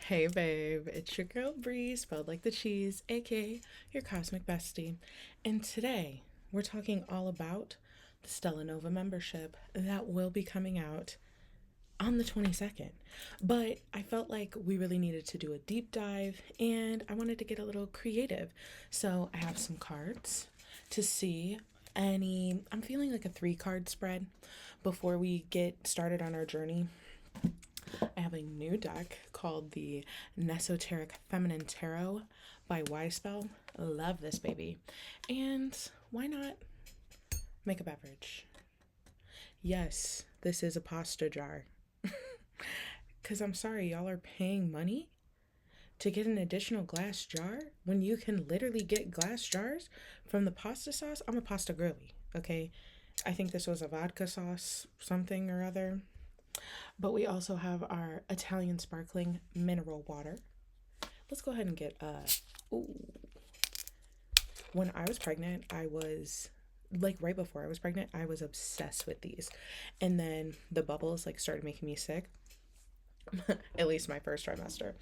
Hey babe, it's your girl Brie, spelled like the cheese, aka your cosmic bestie. And today we're talking all about the Stella Nova membership that will be coming out on the 22nd. But I felt like we really needed to do a deep dive and I wanted to get a little creative. So I have some cards to see I'm feeling like a 3 card spread before we get started on our journey. I have a new deck called the Nesoteric Feminine Tarot by Y Spell. Love this baby. And why not make a beverage? Yes, this is a pasta jar. Because I'm sorry, y'all are paying money to get an additional glass jar when you can literally get glass jars from the pasta sauce. I'm a pasta girly, okay? I think this was a vodka sauce, something or other. But we also have our Italian sparkling mineral water. Let's go ahead and get ooh. When I was pregnant, I was like right before I was pregnant, I was obsessed with these. And then the bubbles like started making me sick. At least my first trimester.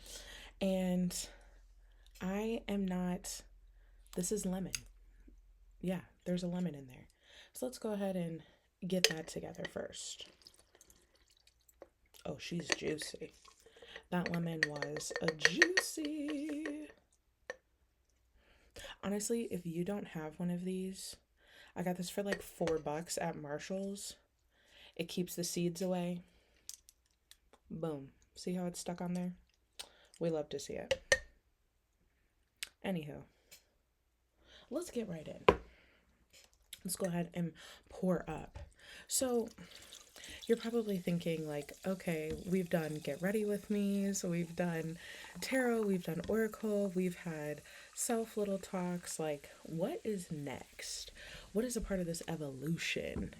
And I am not this is lemon. Yeah, there's a lemon in there. So let's go ahead and get that together first. Oh, she's juicy. That lemon was a juicy. Honestly, if you don't have one of these, I got this for like $4 at Marshall's. It keeps the seeds away. Boom. See how it's stuck on there? We love to see it. Anywho, let's get right in. Let's go ahead and pour up. So, you're probably thinking like, okay, we've done get ready with me, so we've done tarot, we've done oracle, we've had self little talks, like what is next? What is a part of this evolution?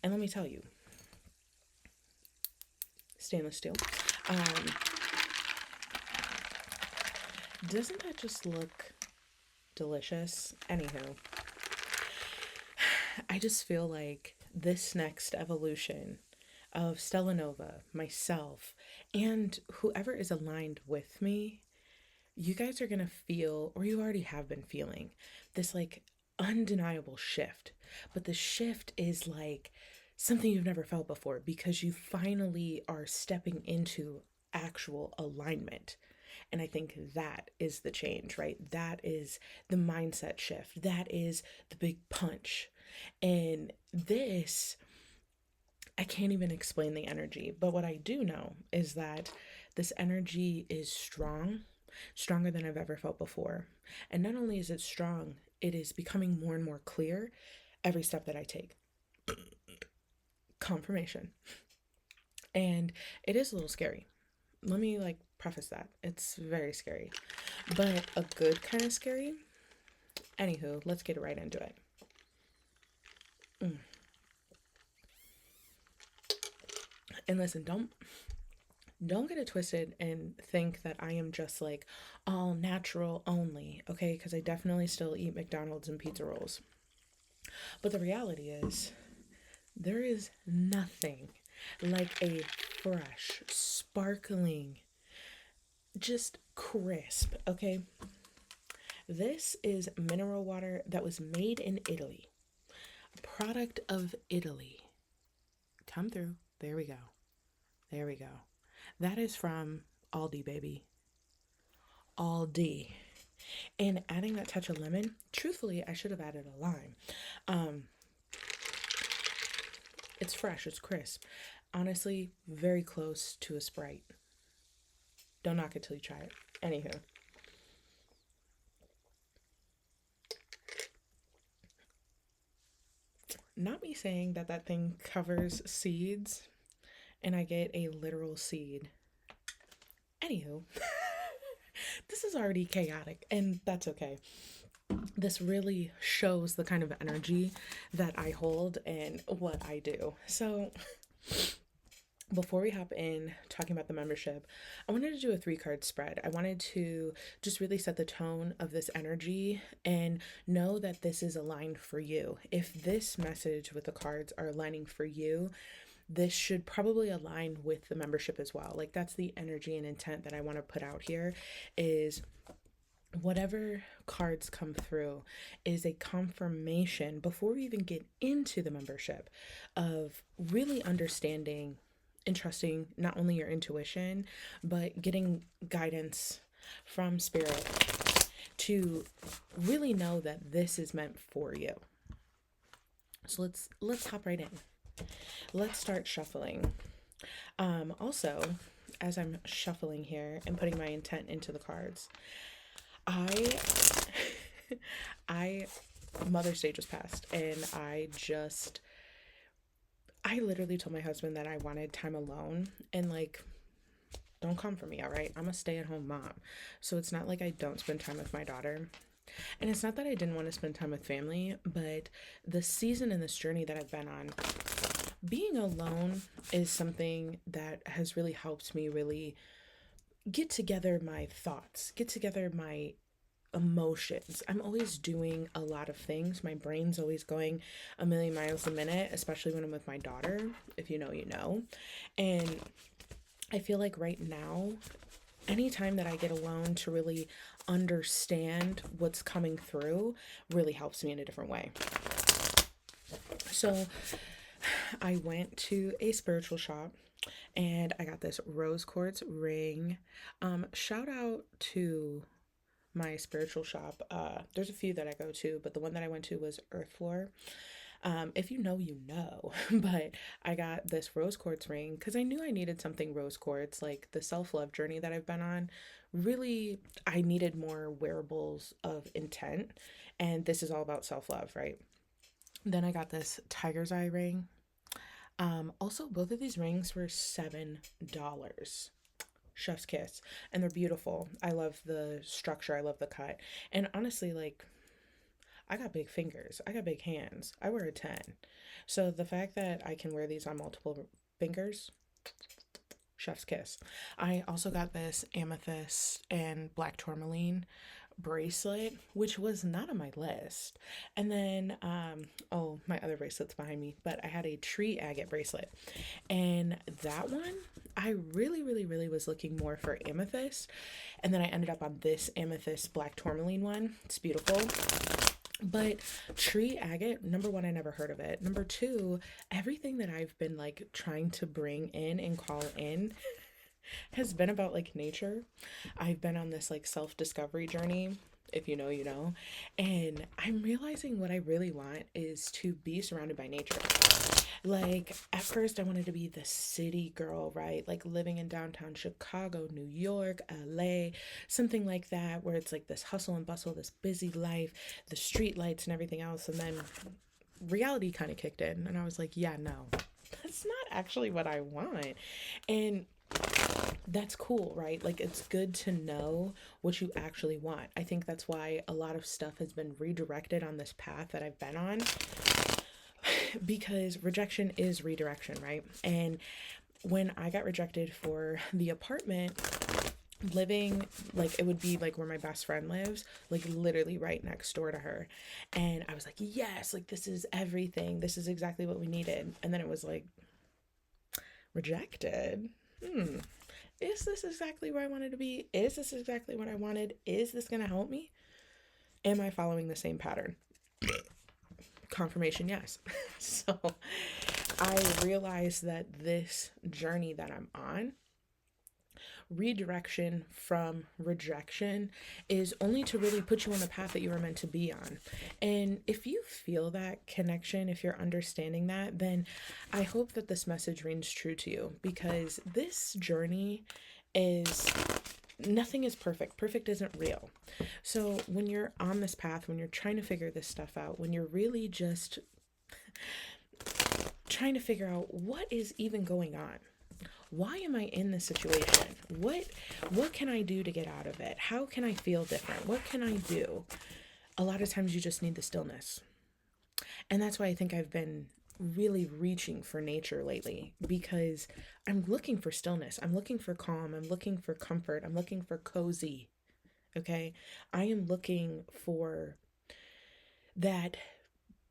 And let me tell you, stainless steel, um doesn't that just look delicious? Anywho, I just feel like this next evolution of Stella Nova, myself, and whoever is aligned with me, you guys are gonna feel, or you already have been feeling, this like undeniable shift. But the shift is like something you've never felt before because you finally are stepping into actual alignment. And I think that is the change, right? That is the mindset shift. That is the big punch. And this, I can't even explain the energy, but what I do know is that this energy is strong, stronger than I've ever felt before. And not only is it strong, it is becoming more and more clear every step that I take. Confirmation. And it is a little scary. Let me like preface that. It's very scary, but a good kind of scary. Anywho, let's get right into it. And listen, don't get it twisted and think that I am just like all natural only, okay? Because I definitely still eat McDonald's and pizza rolls. But the reality is, there is nothing like a fresh, sparkling, just crisp, okay? This is mineral water that was made in Italy, a product of Italy. Come through. There we go. There we go. That is from Aldi, baby. Aldi. And adding that touch of lemon, truthfully, I should have added a lime. Um, it's fresh, it's crisp. Honestly, very close to a Sprite. Don't knock it till you try it. Anywho. Not me saying that that thing covers seeds and I get a literal seed. Anywho, this is already chaotic and that's okay. This really shows the kind of energy that I hold and what I do. So, before we hop in talking about the membership, I wanted to do a 3 card spread. I wanted to just really set the tone of this energy and know that this is aligned for you. If this message with the cards are aligning for you, this should probably align with the membership as well. Like, that's the energy and intent that I want to put out here, is whatever cards come through is a confirmation before we even get into the membership of really understanding and trusting not only your intuition, but getting guidance from spirit to really know that this is meant for you. So let's hop right in. Let's start shuffling. Also, as I'm shuffling here and putting my intent into the cards, I I Mother's Day just passed, and I literally told my husband that I wanted time alone, and like, don't come for me, all right? I'm a stay-at-home mom. So it's not like I don't spend time with my daughter. And it's not that I didn't want to spend time with family, but the season and this journey that I've been on, being alone is something that has really helped me really get together my thoughts, get together my emotions. I'm always doing a lot of things. My brain's always going a million miles a minute, especially when I'm with my daughter. If you know, you know. And I feel like right now, anytime that I get alone to really understand what's coming through really helps me in a different way. So I went to a spiritual shop and I got this rose quartz ring. Shout out to my spiritual shop. There's a few that I go to, but the one that I went to was Earth Floor. If you know, you know. But I got this rose quartz ring because I knew I needed something rose quartz. Like, the self-love journey that I've been on, really, I needed more wearables of intent. And this is all about self-love, right? Then I got this tiger's eye ring. Also, both of these rings were $7. Chef's kiss. And they're beautiful. I love the structure. I love the cut. And honestly, like, I got big fingers. I got big hands. I wear a 10. So the fact that I can wear these on multiple fingers, chef's kiss. I also got this amethyst and black tourmaline bracelet, which was not on my list. And then, oh, my other bracelet's behind me, but I had a tree agate bracelet. And that one, I really was looking more for amethyst. And then I ended up on this amethyst black tourmaline one. It's beautiful. But tree agate, number one, I never heard of it. Number two, everything that I've been like trying to bring in and call in has been about like nature. I've been on this like self-discovery journey. If you know, you know. And I'm realizing what I really want is to be surrounded by nature. Like, at first I wanted to be the city girl, right? Like living in downtown Chicago, New York, LA, something like that, where it's like this hustle and bustle, this busy life, the street lights and everything else. And then reality kind of kicked in and I was like, yeah, no, that's not actually what I want. And that's cool, right? Like, it's good to know what you actually want. I think that's why a lot of stuff has been redirected on this path that I've been on, because rejection is redirection, right? And when I got rejected for the apartment, living, like, it would be like where my best friend lives, like literally right next door to her. And I was like, yes, like this is everything. This is exactly what we needed. And then it was like, rejected. Is this exactly where I wanted to be? Is this exactly what I wanted? Is this going to help me? Am I following the same pattern? Confirmation, yes. So I realized that this journey that I'm on, redirection from rejection, is only to really put you on the path that you were meant to be on. And if you feel that connection, if you're understanding that, then I hope that this message rings true to you, because this journey is, nothing is perfect. Perfect isn't real. So when you're on this path, when you're trying to figure this stuff out, when you're really just trying to figure out what is even going on, why am I in this situation? What can I do to get out of it? How can I feel different? What can I do? A lot of times you just need the stillness. And that's why I think I've been really reaching for nature lately, because I'm looking for stillness. I'm looking for calm. I'm looking for comfort. I'm looking for cozy. Okay? I am looking for that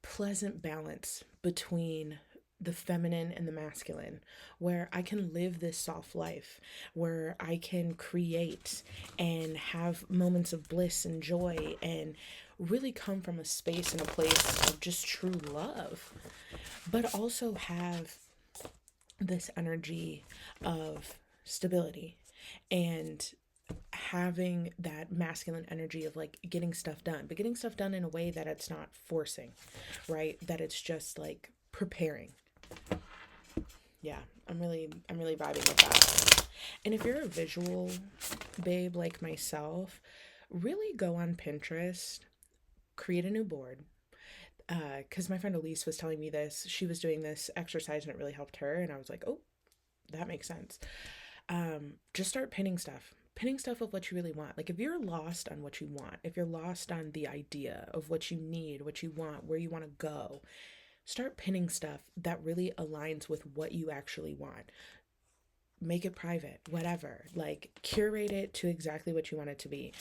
pleasant balance between the feminine and the masculine, where I can live this soft life, where I can create and have moments of bliss and joy and really come from a space and a place of just true love, but also have this energy of stability and having that masculine energy of like getting stuff done, but getting stuff done in a way that it's not forcing, right? That it's just like preparing. Yeah, I'm really vibing with that. And if you're a visual babe like myself, really go on Pinterest, create a new board. Because my friend Elise was telling me this. She was doing this exercise and it really helped her. And I was like, oh, that makes sense. Just start pinning stuff of what you really want. Like if you're lost on what you want, if you're lost on the idea of what you need, what you want, where you want to go, start pinning stuff that really aligns with what you actually want. Make it private, whatever. Like curate it to exactly what you want it to be.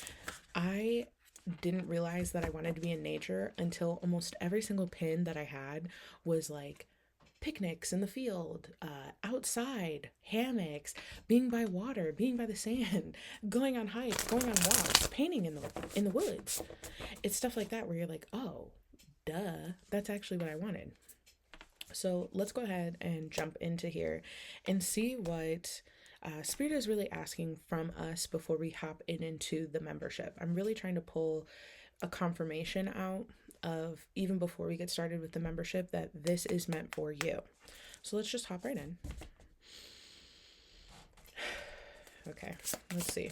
I didn't realize that I wanted to be in nature until almost every single pin that I had was like picnics in the field, outside, hammocks, being by water, being by the sand, going on hikes, going on walks, painting in the woods. It's stuff like that where you're like, oh, duh, that's actually what I wanted. So let's go ahead and jump into here and see what Spirit is really asking from us before we hop into the membership. I'm really trying to pull a confirmation out of, even before we get started with the membership, that this is meant for you. So let's just hop right in. Okay, let's see.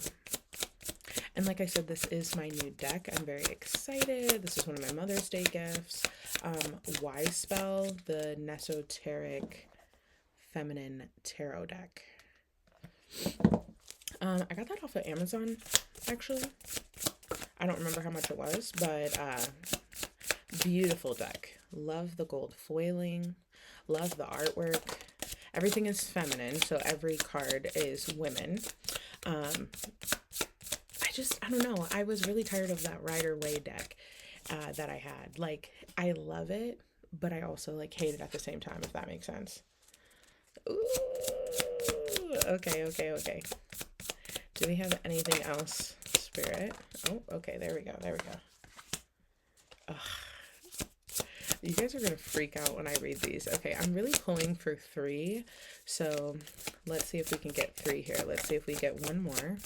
And like I said, this is my new deck. I'm very excited. This is one of my Mother's Day gifts. Wise Spell, the Nesoteric Feminine Tarot deck. I got that off of Amazon, actually. I don't remember how much it was, but beautiful deck. Love the gold foiling. Love the artwork. Everything is feminine, so every card is women. I don't know. I was really tired of that Rider-Waite deck that I had. Like, I love it, but I also like hate it at the same time, if that makes sense. Ooh, okay. Do we have anything else, Spirit? Oh, okay, there we go. Ugh. You guys are gonna freak out when I read these. Okay, I'm really pulling for 3, so let's see if we can get 3 here. Let's see if we get one more.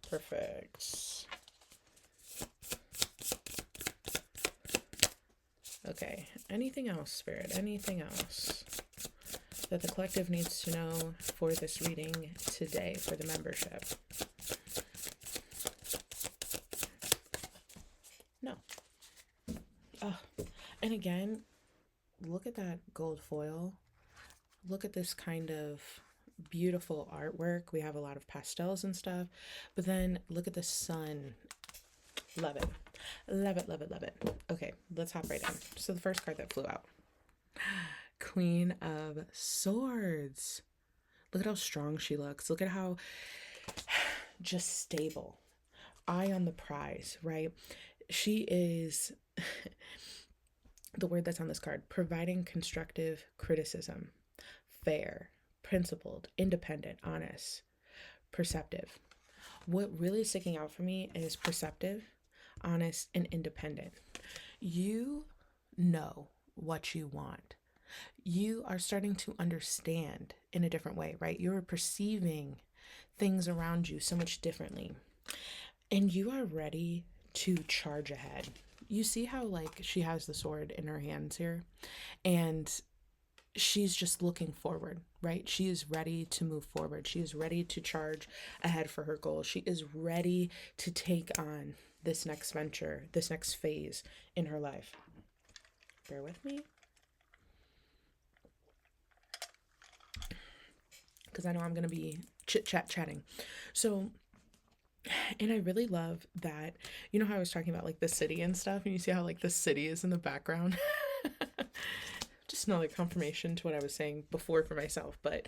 Perfect. Okay, anything else, Spirit? Anything else that the collective needs to know for this reading today for the membership? No. Oh, and again, look at that gold foil. Look at this kind of beautiful artwork. We have a lot of pastels and stuff, but then look at the sun. Love it. Okay, let's hop right in. So the first card that flew out, Queen of Swords. Look at how strong she looks. Look at how just stable. Eye on the prize, right? She is the word that's on this card, providing constructive criticism, fair, principled, independent, honest, perceptive. What really is sticking out for me is perceptive, honest, and independent. You know what you want. You are starting to understand in a different way, right? You're perceiving things around you so much differently. And you are ready to charge ahead. You see how like she has the sword in her hands here, and she's just looking forward, right? She is ready to move forward. She is ready to charge ahead for her goals. She is ready to take on this next venture, this next phase in her life. Bear with me, because I know I'm going to be chatting. So, and I really love that, you know how I was talking about like the city and stuff, and you see how like the city is in the background? Just another confirmation to what I was saying before for myself. But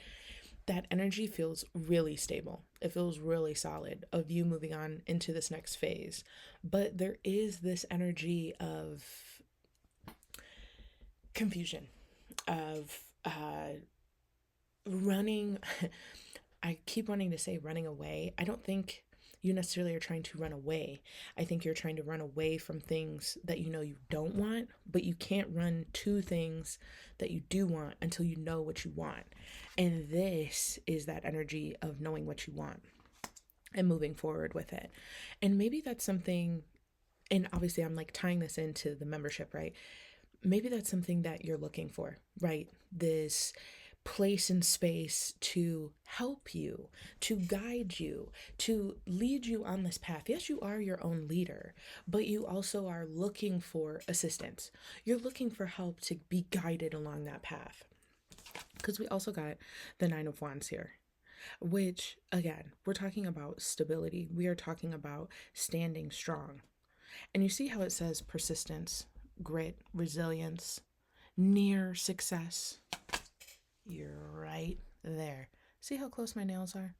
that energy feels really stable. It feels really solid of you moving on into this next phase. But there is this energy of confusion, of running. I keep wanting to say running away. I don't think you necessarily are trying to run away. I think you're trying to run away from things that you know you don't want, but you can't run to things that you do want until you know what you want. And this is that energy of knowing what you want and moving forward with it. And maybe that's something, and obviously I'm like tying this into the membership, right? Maybe that's something that you're looking for, right? This place and space to help you, to guide you, to lead you on this path. Yes, you are your own leader, but you also are looking for assistance. You're looking for help to be guided along that path. Because we also got the Nine of Wands here, which, again, we're talking about stability. We are talking about standing strong. And you see how it says persistence, grit, resilience, near success. You're right there. See how close my nails are?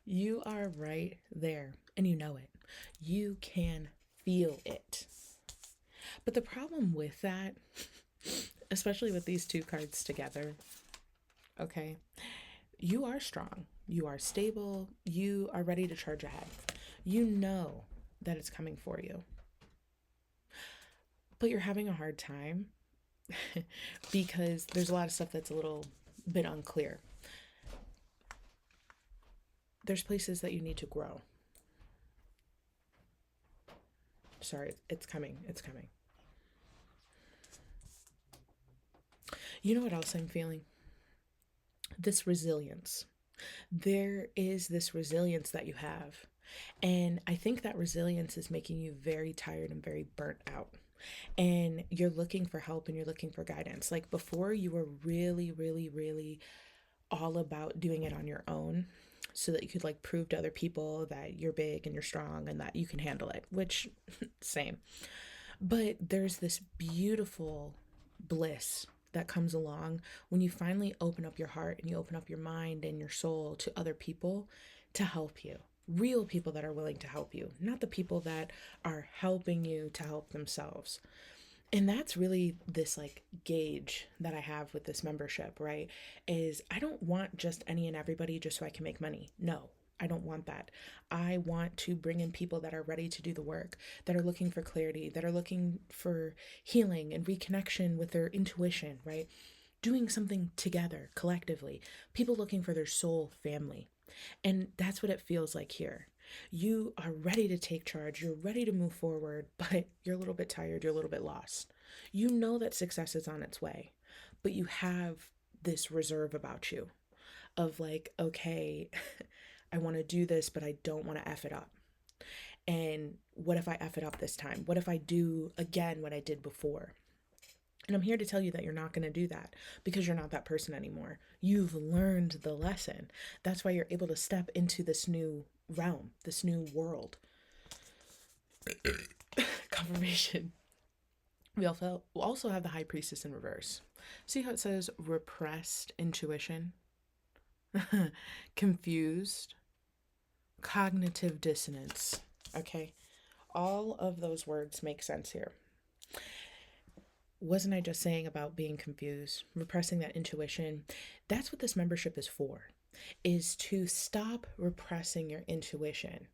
You are right there, and you know it. You can feel it. But the problem with that, especially with these two cards together, okay, you are strong. You are stable. You are ready to charge ahead. You know that it's coming for you. But you're having a hard time because there's a lot of stuff that's a little bit unclear. There's places that you need to grow. Sorry, it's coming. It's coming. You know what else I'm feeling? This resilience. There is this resilience that you have. And I think that resilience is making you very tired and very burnt out. And you're looking for help and you're looking for guidance. Like before, you were really, really, really all about doing it on your own so that you could like prove to other people that you're big and you're strong and that you can handle it, which same. But there's this beautiful bliss that comes along when you finally open up your heart and you open up your mind and your soul to other people to help you. Real people that are willing to help you, not the people that are helping you to help themselves. And that's really this like gauge that I have with this membership, right? Is I don't want just any and everybody just so I can make money. No, I don't want that. I want to bring in people that are ready to do the work, that are looking for clarity, that are looking for healing and reconnection with their intuition, right? Doing something together, collectively. People looking for their soul family. And that's what it feels like here. You are ready to take charge, you're ready to move forward, but you're a little bit tired, you're a little bit lost. You know that success is on its way, but you have this reserve about you of like, okay, I want to do this, but I don't want to F it up. And what if I F it up this time? What if I do again what I did before? And I'm here to tell you that you're not going to do that because you're not that person anymore. You've learned the lesson. That's why you're able to step into this new realm, this new world. Confirmation. We also have the High Priestess in reverse. See how it says repressed intuition, confused, cognitive dissonance. Okay. All of those words make sense here. Wasn't I just saying about being confused, repressing that intuition? That's what this membership is for, is to stop repressing your intuition,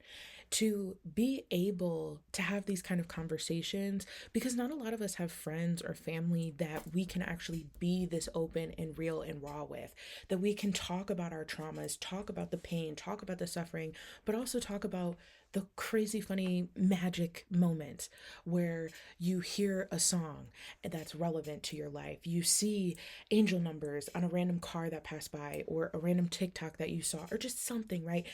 to be able to have these kind of conversations, because not a lot of us have friends or family that we can actually be this open and real and raw with, that we can talk about our traumas, talk about the pain, talk about the suffering, but also talk about the crazy funny magic moments where you hear a song that's relevant to your life. You see angel numbers on a random car that passed by or a random TikTok that you saw or just something, right?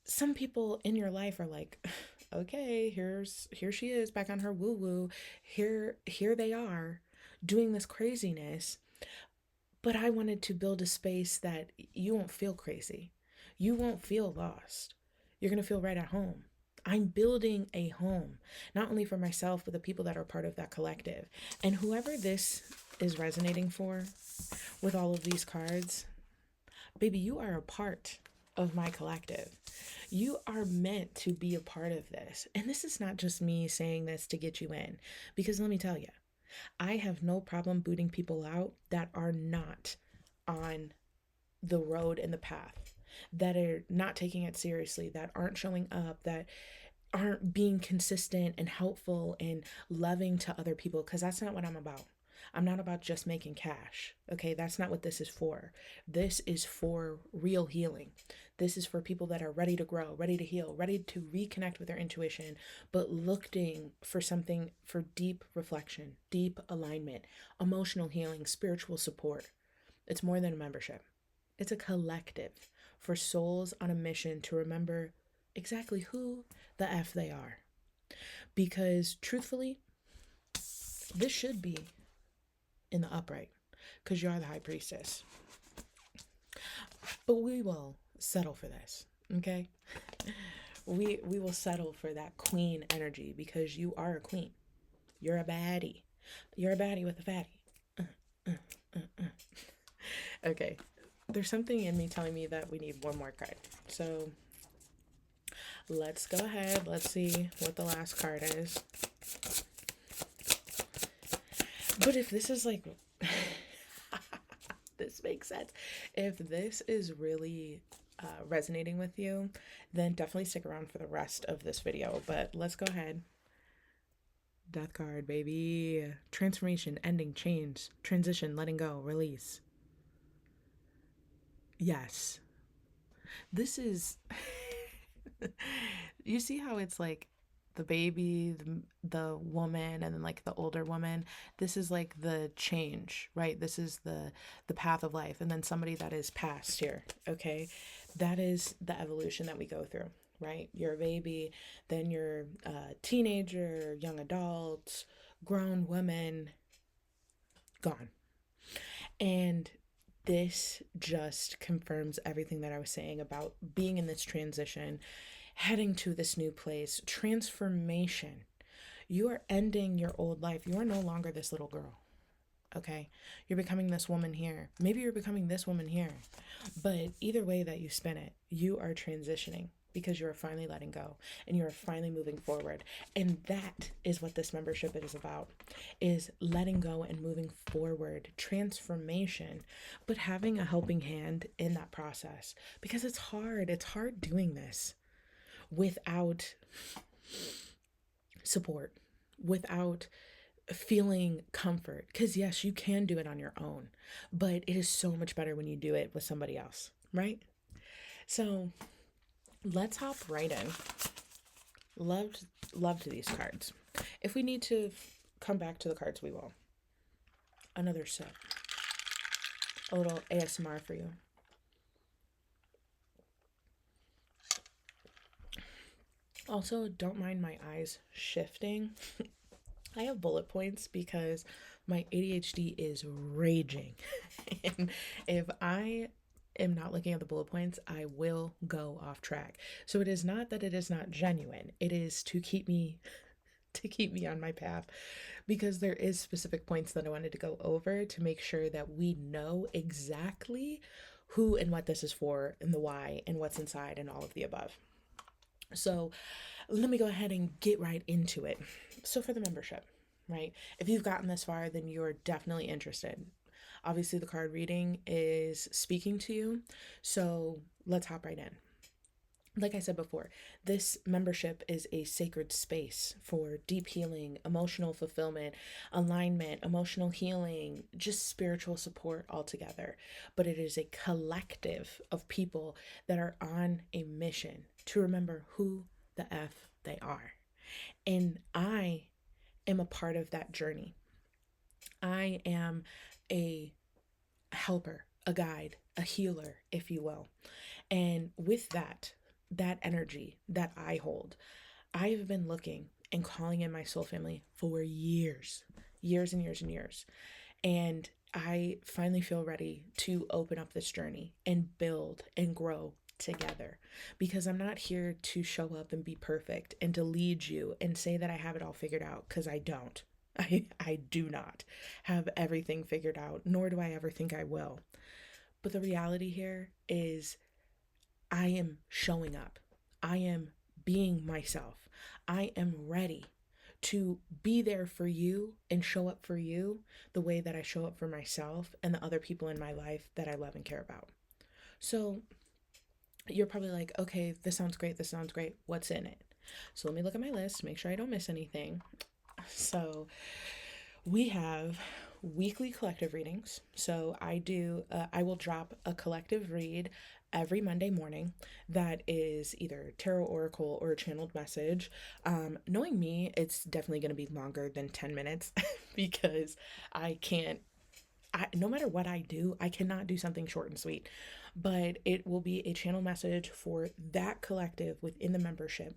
Some people in your life are like, okay, here she is back on her woo woo. Here they are doing this craziness. But I wanted to build a space that you won't feel crazy. You won't feel lost. You're going to feel right at home. I'm building a home, not only for myself, but the people that are part of that collective. And whoever this is resonating for with all of these cards, Baby, you are a part of my collective. You are meant to be a part of this. And this is not just me saying this to get you in, because let me tell you, I have no problem booting people out that are not on the road and the path, that are not taking it seriously, that aren't showing up, that aren't being consistent and helpful and loving to other people, because that's not what I'm about. I'm not about just making cash. Okay, that's not what this is for. This is for real healing. This is for people that are ready to grow, ready to heal, ready to reconnect with their intuition, but looking for something for deep reflection, deep alignment, emotional healing, spiritual support. It's more than a membership, it's a collective for souls on a mission to remember exactly who the F they are. Because truthfully, this should be in the upright, because you are the high priestess. But we will settle for this, okay? We will settle for that queen energy, because you are a queen. You're a baddie. You're a baddie with a fatty. Okay. There's something in me telling me that we need one more card. So let's go ahead. Let's see what the last card is. But if this is like, this makes sense. If this is really resonating with you, then definitely stick around for the rest of this video. But let's go ahead. Death card, baby. Transformation, ending, change, transition, letting go, release. Yes. This is, you see how it's like the baby, the woman, and then like the older woman. This is like the change, right? This is the path of life. And then somebody that is past here, okay? That is the evolution that we go through, right? You're a baby, then you're a teenager, young adult, grown woman, gone. And this just confirms everything that I was saying about being in this transition, heading to this new place, transformation. You are ending your old life. You are no longer this little girl. Okay? You're becoming this woman here. Maybe you're becoming this woman here. But either way that you spin it, you are transitioning, because you are finally letting go and you are finally moving forward. And that is what this membership is about, is letting go and moving forward, transformation, but having a helping hand in that process, because it's hard. It's hard doing this without support, without feeling comfort. Because yes, you can do it on your own, but it is so much better when you do it with somebody else, right? So let's hop right in. Loved these cards. If we need to come back to the cards, we will. Another sip. A little ASMR for you. Also, don't mind my eyes shifting. I have bullet points because my ADHD is raging. And if I am not looking at the bullet points, I will go off track. So it is not that it is not genuine. It is to keep me on my path, because there is specific points that I wanted to go over to make sure that we know exactly who and what this is for, and the why, and what's inside, and all of the above. So let me go ahead and get right into it. So for the membership, right? If you've gotten this far, then you're definitely interested. Obviously, the card reading is speaking to you. So let's hop right in. Like I said before, this membership is a sacred space for deep healing, emotional fulfillment, alignment, emotional healing, just spiritual support altogether. But it is a collective of people that are on a mission to remember who the F they are. And I am a part of that journey. I am a helper, a guide, a healer, if you will. And with that energy that I hold, I have been looking and calling in my soul family for years and years and years. And I finally feel ready to open up this journey and build and grow together, because I'm not here to show up and be perfect and to lead you and say that I have it all figured out, because I don't. I do not have everything figured out, nor do I ever think I will. But the reality here is I am showing up. I am being myself. I am ready to be there for you and show up for you the way that I show up for myself and the other people in my life that I love and care about. So you're probably like, okay, this sounds great. This sounds great. What's in it? So let me look at my list, make sure I don't miss anything. So we have weekly collective readings. So I will drop a collective read every Monday morning that is either tarot oracle or a channeled message. Knowing me, it's definitely going to be longer than 10 minutes because I can't, no matter what I do, I cannot do something short and sweet. But it will be a channel message for that collective within the membership.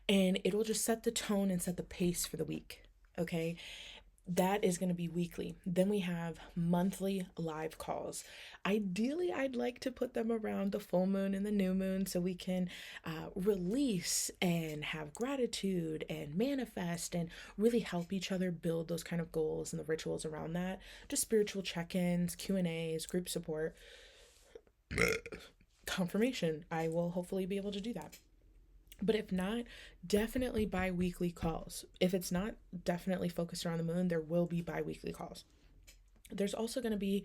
And it will just set the tone and set the pace for the week. Okay. That is going to be weekly. Then we have monthly live calls. Ideally, I'd like to put them around the full moon and the new moon so we can release and have gratitude and manifest and really help each other build those kind of goals and the rituals around that. Just spiritual check-ins, Q&As, group support, confirmation. I will hopefully be able to do that. But if not, definitely bi-weekly calls. If it's not definitely focused around the moon, there will be bi-weekly calls. There's also going to be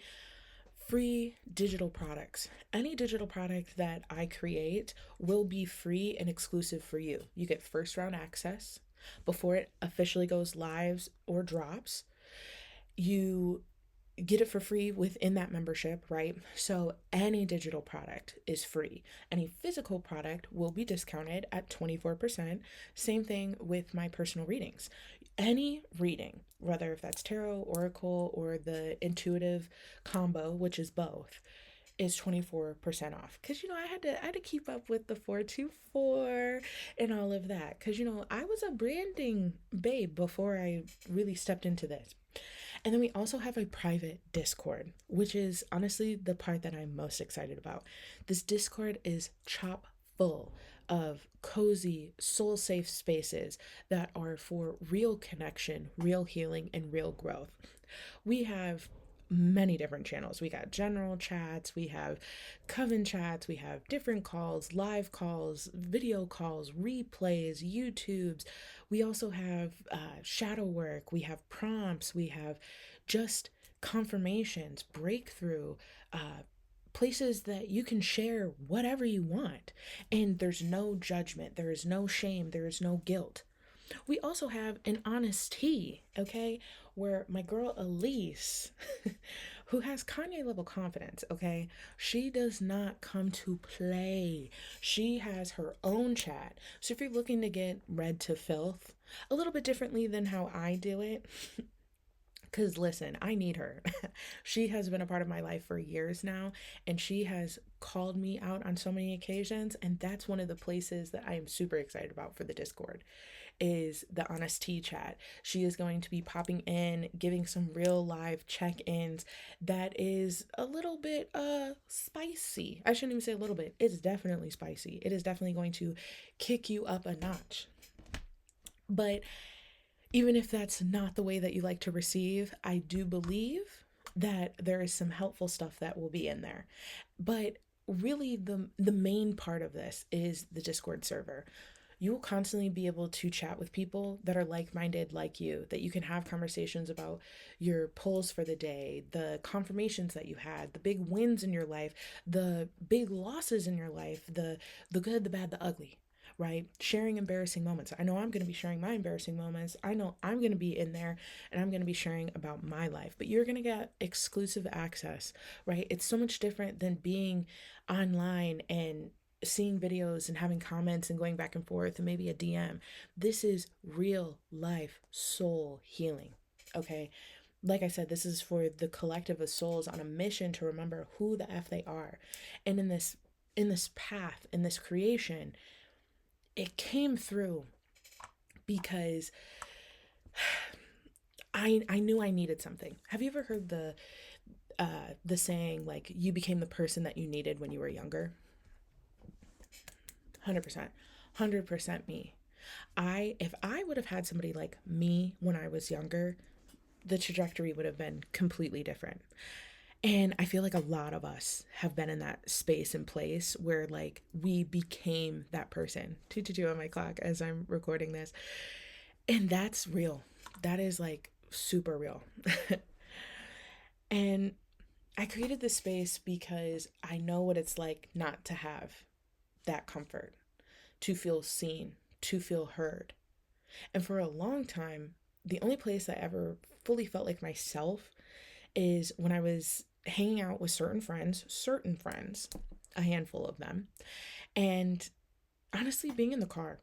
free digital products. Any digital product that I create will be free and exclusive for you. You get first round access before it officially goes live or drops. You get it for free within that membership, right? So any digital product is free. Any physical product will be discounted at 24%. Same thing with my personal readings. Any reading, whether if that's tarot, oracle, or the intuitive combo, which is both, is 24% off. Because I had to keep up with the 424 and all of that. Because I was a branding babe before I really stepped into this. And then we also have a private Discord, which is honestly the part that I'm most excited about. This Discord is chock full of cozy, soul safe spaces that are for real connection, real healing, and real growth. We have many different channels. We got general chats, we have coven chats, we have different calls, live calls, video calls, replays, YouTubes. We also have shadow work, we have prompts, we have just confirmations, breakthrough, places that you can share whatever you want. And there's no judgment, there is no shame, there is no guilt. We also have an honest tea, okay, where my girl Elise, who has Kanye level confidence, okay, she does not come to play. She has her own chat. So if you're looking to get read to filth, a little bit differently than how I do it, because listen, I need her. She has been a part of my life for years now, and she has called me out on so many occasions. And that's one of the places that I am super excited about for the Discord is the honest tea chat. She is going to be popping in, giving some real live check-ins that is a little bit spicy. I shouldn't even say a little bit. It's definitely spicy. It is definitely going to kick you up a notch. But even if that's not the way that you like to receive, I do believe that there is some helpful stuff that will be in there. But really the main part of this is the Discord server. You will constantly be able to chat with people that are like-minded like you, that you can have conversations about your pulls for the day, the confirmations that you had, the big wins in your life, the big losses in your life, the good, the bad, the ugly, right? Sharing embarrassing moments. I know I'm going to be sharing my embarrassing moments. I know I'm going to be in there and I'm going to be sharing about my life, but you're going to get exclusive access, right? It's so much different than being online and seeing videos and having comments and going back and forth and maybe a DM. This is real life soul healing. Okay. Like I said, this is for the collective of souls on a mission to remember who the F they are. And in this path, in this creation, it came through because I knew I needed something. Have you ever heard the saying, like, you became the person that you needed when you were younger? 100% me. If I would have had somebody like me when I was younger, the trajectory would have been completely different. And I feel like a lot of us have been in that space and place where like we became that person. 222 on my clock as I'm recording this. And that's real. That is like super real. And I created this space because I know what it's like not to have that comfort, to feel seen, to feel heard. And for a long time, the only place I ever fully felt like myself is when I was hanging out with certain friends, a handful of them, and honestly, being in the car.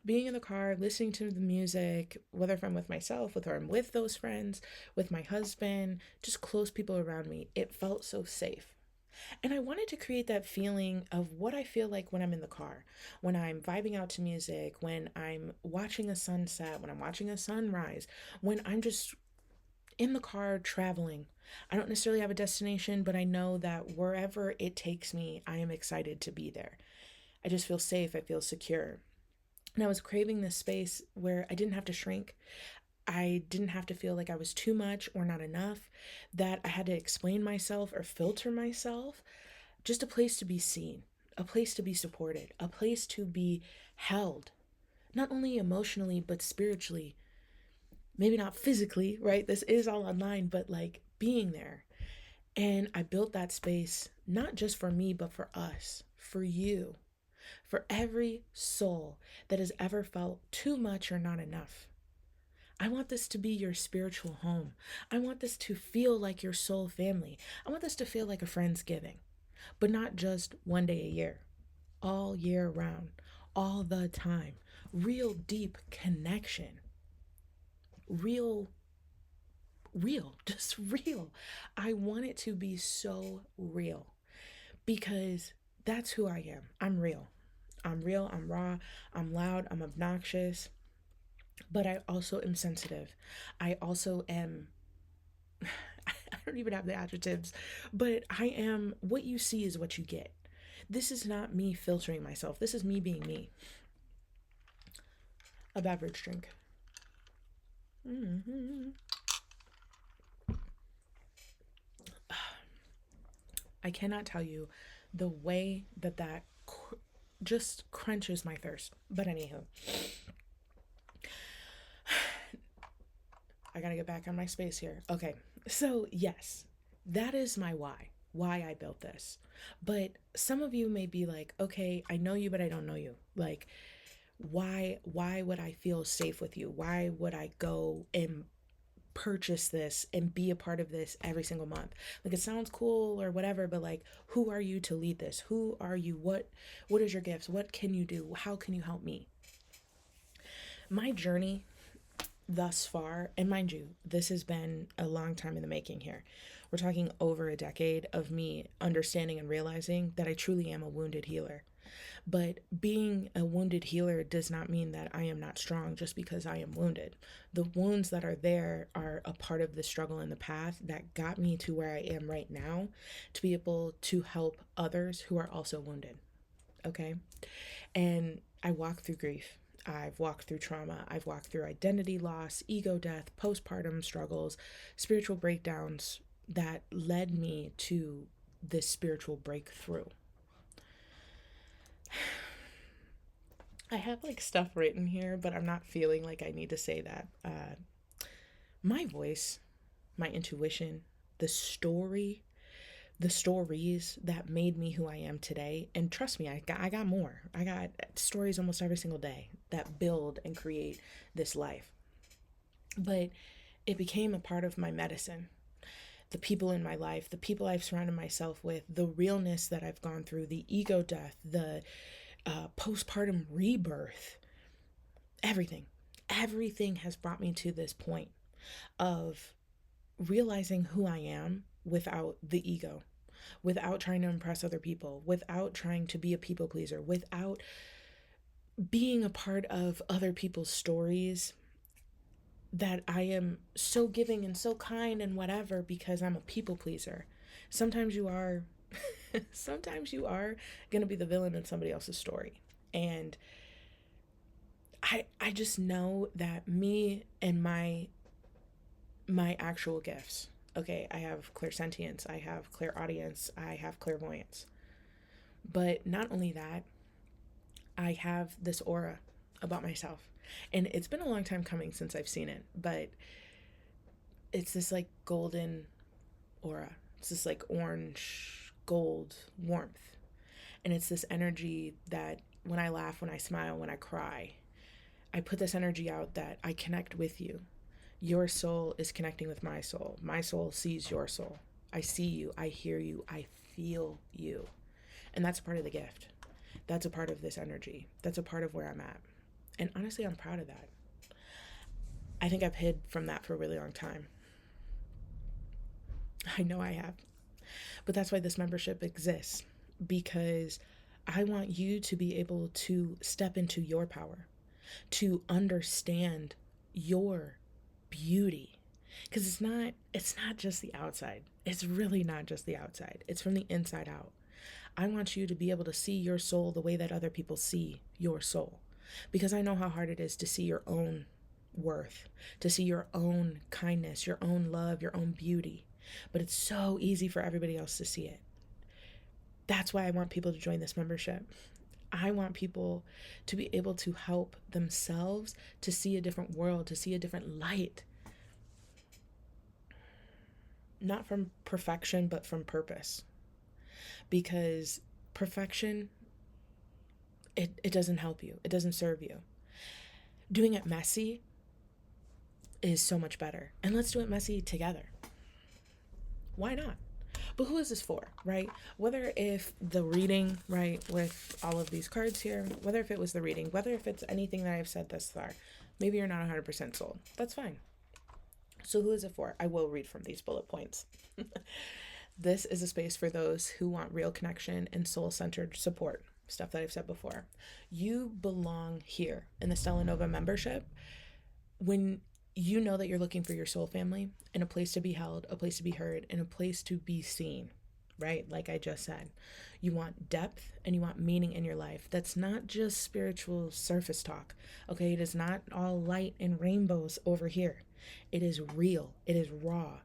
Being in the car, listening to the music, whether if I'm with myself, whether I'm with those friends, with my husband, just close people around me, it felt so safe. And I wanted to create that feeling of what I feel like when I'm in the car, when I'm vibing out to music, when I'm watching a sunset, when I'm watching a sunrise, when I'm just in the car traveling. I don't necessarily have a destination, but I know that wherever it takes me, I am excited to be there. I just feel safe, I feel secure. And I was craving this space where I didn't have to shrink. I didn't have to feel like I was too much or not enough, that I had to explain myself or filter myself. Just a place to be seen, a place to be supported, a place to be held, not only emotionally, but spiritually. Maybe not physically, right? This is all online, but like being there. And I built that space not just for me, but for us, for you, for every soul that has ever felt too much or not enough. I want this to be your spiritual home. I want this to feel like your soul family. I want this to feel like a Friendsgiving, but not just one day a year, all year round, all the time. Real deep connection. Real, just real. I want it to be so real because that's who I am. I'm real. I'm real, I'm raw, I'm loud, I'm obnoxious, but I also am sensitive. I also am, I don't even have the adjectives, but I am, what you see is what you get. This is not me filtering myself. This is me being me. A beverage drink. Mm-hmm. I cannot tell you the way that just quenches my thirst. But anywho, I gotta get back on my space here. Okay, so yes, that is my why I built this. But some of you may be like, okay, I know you, but I don't know you. Like, why would I feel safe with you? Why would I go and purchase this and be a part of this every single month? Like, it sounds cool or whatever, but like, who are you to lead this? Who are you? What is your gifts? What can you do? How can you help me? My journey thus far, and mind you, this has been a long time in the making here. We're talking over a decade of me understanding and realizing that I truly am a wounded healer. But being a wounded healer does not mean that I am not strong just because I am wounded. The wounds that are there are a part of the struggle in the path that got me to where I am right now to be able to help others who are also wounded. Okay? And I walk through grief. I've walked through trauma. I've walked through identity loss, ego death, postpartum struggles, spiritual breakdowns that led me to this spiritual breakthrough. I have like stuff written here, but I'm not feeling like I need to say that. My voice, my intuition, the story, the stories that made me who I am today. And trust me, I got more. I got stories almost every single day that build and create this life. But it became a part of my medicine. The people in my life, the people I've surrounded myself with, the realness that I've gone through, the ego death, the postpartum rebirth, everything. Everything has brought me to this point of realizing who I am without the ego, without trying to impress other people, without trying to be a people pleaser, without being a part of other people's stories, that I am so giving and so kind and whatever because I'm a people pleaser. Sometimes you are sometimes you are going to be the villain in somebody else's story. And I just know that me and my actual gifts, Okay, I have clairsentience, I have clairaudience, I have clairvoyance. But not only that, I have this aura about myself. And it's been a long time coming since I've seen it, but it's this like golden aura. It's this like orange, gold warmth. And it's this energy that when I laugh, when I smile, when I cry, I put this energy out that I connect with you. Your soul is connecting with my soul. My soul sees your soul. I see you. I hear you. I feel you. And that's a part of the gift. That's a part of this energy. That's a part of where I'm at. And honestly, I'm proud of that. I think I've hid from that for a really long time. I know I have. But that's why this membership exists, because I want you to be able to step into your power, to understand your beauty. Because it's not just the outside. It's really not just the outside. It's from the inside out. I want you to be able to see your soul the way that other people see your soul. Because I know how hard it is to see your own worth, to see your own kindness, your own love, your own beauty. But it's so easy for everybody else to see it. That's why I want people to join this membership. I want people to be able to help themselves to see a different world, to see a different light. Not from perfection, but from purpose. Because perfection, it doesn't help you. It doesn't serve you. Doing it messy is so much better. And let's do it messy together. Why not? But who is this for, right? Whether if the reading, right, with all of these cards here, whether if it was the reading, whether if it's anything that I've said thus far, maybe you're not 100% sold. That's fine. So who is it for? I will read from these bullet points. This is a space for those who want real connection and soul-centered support. Stuff that I've said before. You belong here in the Stella Nova membership when you know that you're looking for your soul family and a place to be held, a place to be heard, and a place to be seen, right? Like I just said, you want depth and you want meaning in your life. That's not just spiritual surface talk, okay? It is not all light and rainbows over here. It is real. It is raw.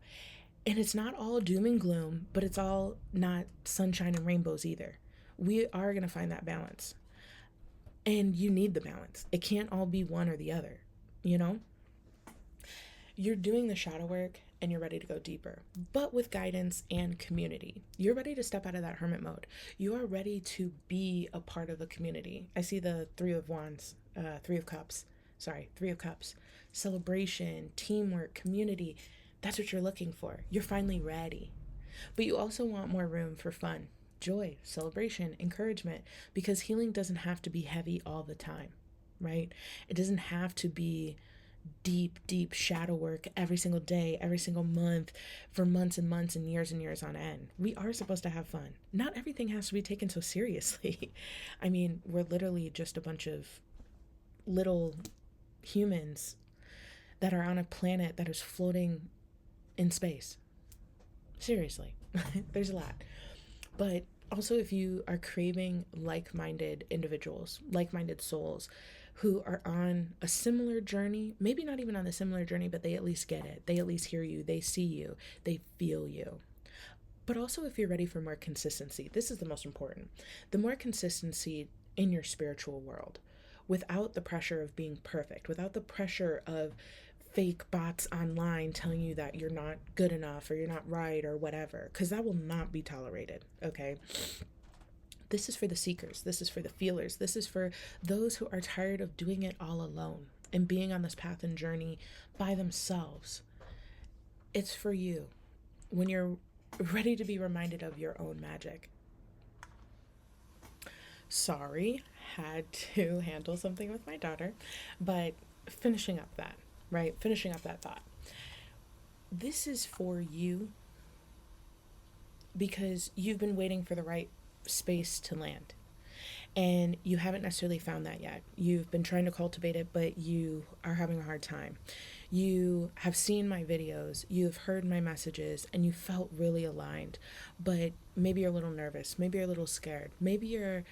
And it's not all doom and gloom, but it's all not sunshine and rainbows either. We are going to find that balance. And you need the balance. It can't all be one or the other, you know? You're doing the shadow work and you're ready to go deeper, but with guidance and community. You're ready to step out of that hermit mode. You are ready to be a part of a community. I see the Three of Cups. Celebration, teamwork, community. That's what you're looking for. You're finally ready. But you also want more room for fun, joy, celebration, encouragement, because healing doesn't have to be heavy all the time, right? It doesn't have to be deep shadow work every single day, every single month, for months and months and years on end. We are supposed to have fun. Not everything has to be taken so seriously. I mean, we're literally just a bunch of little humans that are on a planet that is floating in space. Seriously. There's a lot. But also, if you are craving like-minded individuals, like-minded souls who are on a similar journey, maybe not even on a similar journey, but they at least get it. They at least hear you. They see you. They feel you. But also, if you're ready for more consistency, this is the most important. The more consistency in your spiritual world, without the pressure of being perfect, without the pressure of fake bots online telling you that you're not good enough or you're not right or whatever, because that will not be tolerated, okay? This is for the seekers. This is for the feelers. This is for those who are tired of doing it all alone and being on this path and journey by themselves. It's for you when you're ready to be reminded of your own magic. Sorry, had to handle something with my daughter, but finishing up that, right? Finishing up that thought. This is for you because you've been waiting for the right space to land. And you haven't necessarily found that yet. You've been trying to cultivate it, but you are having a hard time. You have seen my videos, you've heard my messages, and you felt really aligned. But maybe you're a little nervous. Maybe you're a little scared. Maybe you're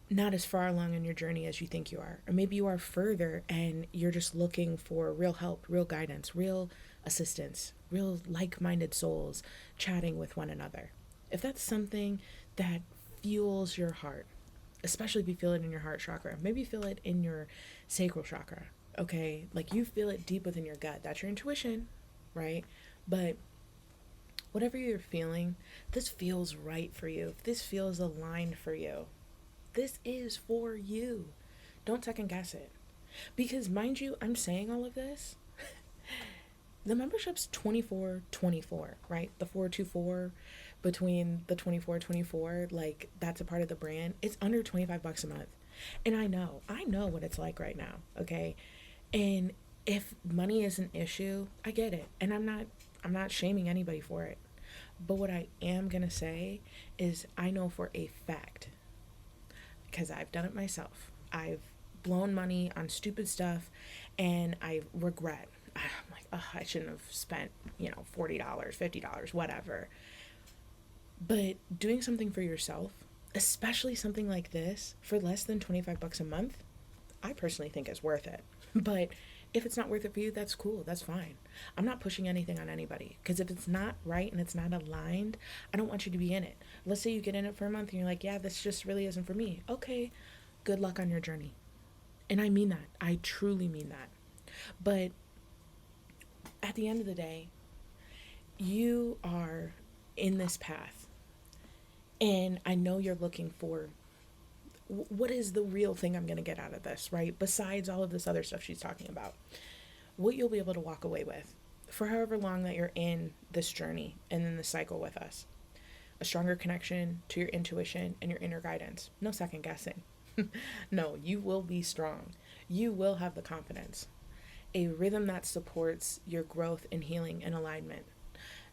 not as far along in your journey as you think you are. Or maybe you are further and you're just looking for real help, real guidance, real assistance, real like-minded souls chatting with one another. If that's something that fuels your heart, especially if you feel it in your heart chakra, maybe you feel it in your sacral chakra, okay? Like you feel it deep within your gut. That's your intuition, right? But whatever you're feeling, this feels right for you. If this feels aligned for you, this is for you. Don't second guess it. Because mind you, I'm saying all of this. The membership's 24/24, right? The 424 between the 24/24, like that's a part of the brand. It's under $25 a month. And I know what it's like right now, okay? And if money is an issue, I get it. And I'm not shaming anybody for it. But what I am going to say is I know for a fact, because I've done it myself. I've blown money on stupid stuff and I regret. I'm like, oh, I shouldn't have spent, $40, $50, whatever. But doing something for yourself, especially something like this, for less than $25 a month, I personally think is worth it. But if it's not worth it for you, that's cool. That's fine. I'm not pushing anything on anybody because if it's not right and it's not aligned, I don't want you to be in it. Let's say you get in it for a month and you're like, yeah, this just really isn't for me. Okay, good luck on your journey. And I mean that. I truly mean that. But at the end of the day, you are in this path. And I know you're looking for what is the real thing I'm going to get out of this, right? Besides all of this other stuff she's talking about. What you'll be able to walk away with for however long that you're in this journey and in this cycle with us. A stronger connection to your intuition and your inner guidance. No second guessing. No, you will be strong. You will have the confidence. A rhythm that supports your growth and healing and alignment.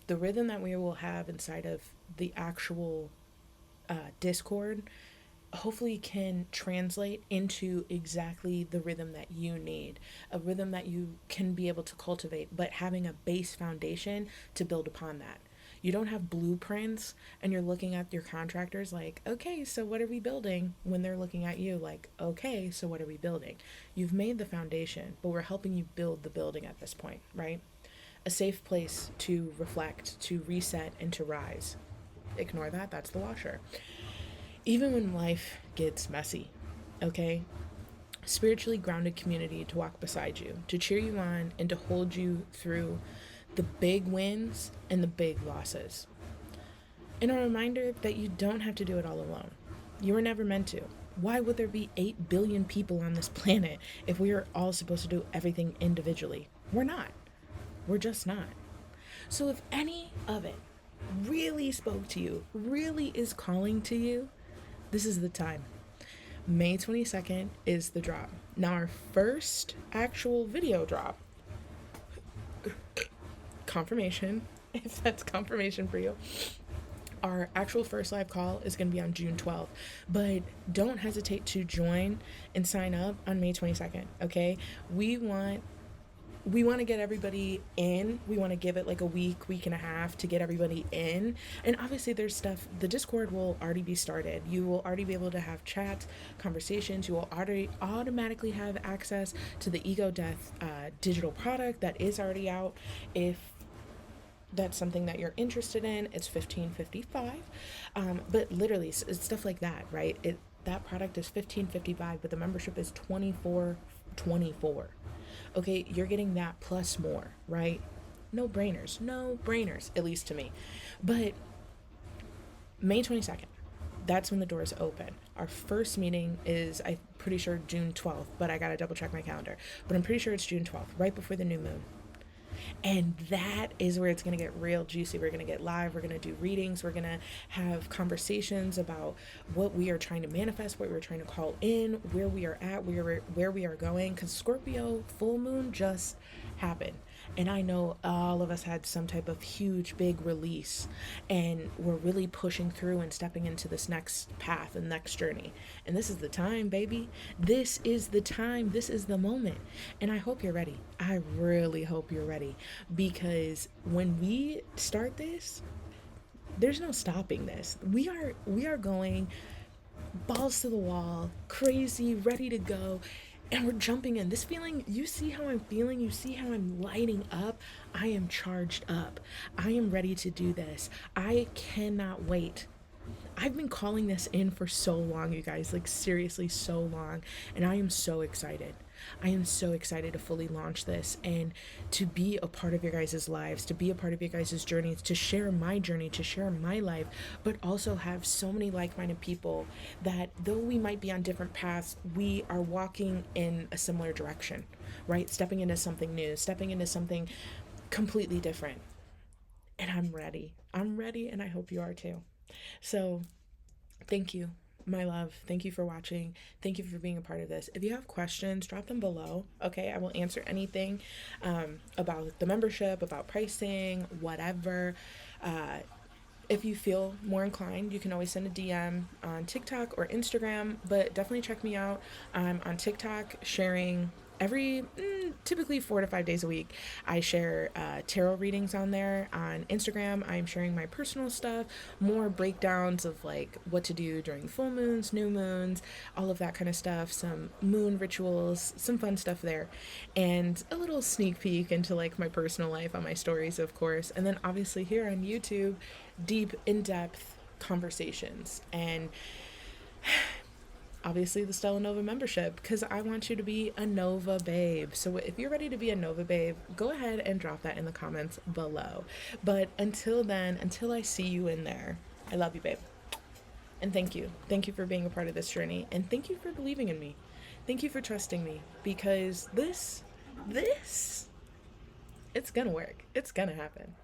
The rhythm that we will have inside of the actual Discord hopefully can translate into exactly the rhythm that you need, a rhythm that you can be able to cultivate, but having a base foundation to build upon that. You don't have blueprints and you're looking at your contractors like, okay, so what are we building? When they're looking at you like, okay, so what are we building? You've made the foundation, but we're helping you build the building at this point, right? A safe place to reflect, to reset, and to rise. Ignore that, that's the washer. Even when life gets messy, okay? Spiritually grounded community to walk beside you, to cheer you on, and to hold you through the big wins and the big losses. And a reminder that you don't have to do it all alone. You were never meant to. Why would there be 8 billion people on this planet if we are all supposed to do everything individually? We're not. We're just not. So if any of it really spoke to you, really is calling to you, this is the time. May 22nd is the drop. Now our first actual video drop, confirmation, if that's confirmation for you, our actual first live call is going to be on June 12th, but don't hesitate to join and sign up on May 22nd, okay? We want to get everybody in. We want to give it like a week and a half to get everybody in. And obviously there's stuff, the Discord will already be started. You will already be able to have chats, conversations. You will already automatically have access to the Ego Death digital product that is already out. If that's something that you're interested in, it's $15.55. But literally it's stuff like that, right? That product is $15.55, but the membership is $24.24. Okay, you're getting that plus more, right? No brainers, at least to me. But May 22nd, that's when the doors open. Our first meeting is, I'm pretty sure, June 12th, but I gotta double check my calendar. But I'm pretty sure it's June 12th, right before the new moon. And that is where it's going to get real juicy. We're going to get live. We're going to do readings. We're going to have conversations about what we are trying to manifest, what we're trying to call in, where we are at, where we are going. Because Scorpio full moon just happened. And I know all of us had some type of huge, big release. And we're really pushing through and stepping into this next path and next journey. And this is the time, baby. This is the time. This is the moment. And I hope you're ready. I really hope you're ready. Because when we start this, there's no stopping this. We are going balls to the wall, crazy, ready to go. and we're jumping in. This feeling, you see how I'm feeling, you see how I'm lighting up. I am charged up. I am ready to do this. I cannot wait. I've been calling this in for so long, you guys, like seriously, so long. And I am so excited. I am so excited to fully launch this and to be a part of your guys' lives, to be a part of your guys' journeys, to share my journey, to share my life, but also have so many like minded people that though we might be on different paths, we are walking in a similar direction, right? Stepping into something new, stepping into something completely different. And I'm ready. I'm ready, and I hope you are too. So, thank you, my love. Thank you for watching. Thank you for being a part of this. If you have questions, drop them below. Okay, I will answer anything about the membership, about pricing, whatever. Uh, if you feel more inclined, you can always send a DM on TikTok or Instagram, but definitely check me out. I'm on TikTok sharing every typically 4 to 5 days a week. I share tarot readings on there. On Instagram, I'm sharing my personal stuff, more breakdowns of like what to do during full moons, new moons, all of that kind of stuff, some moon rituals, some fun stuff there, and a little sneak peek into like my personal life on my stories, of course. And then obviously here on YouTube, deep, in-depth conversations, and obviously the Stella Nova membership, because I want you to be a Nova babe. So if you're ready to be a Nova babe, go ahead and drop that in the comments below. But until then, until I see you in there, I love you, babe. And thank you. Thank you for being a part of this journey. And thank you for believing in me. Thank you for trusting me, because this, it's gonna work. It's gonna happen.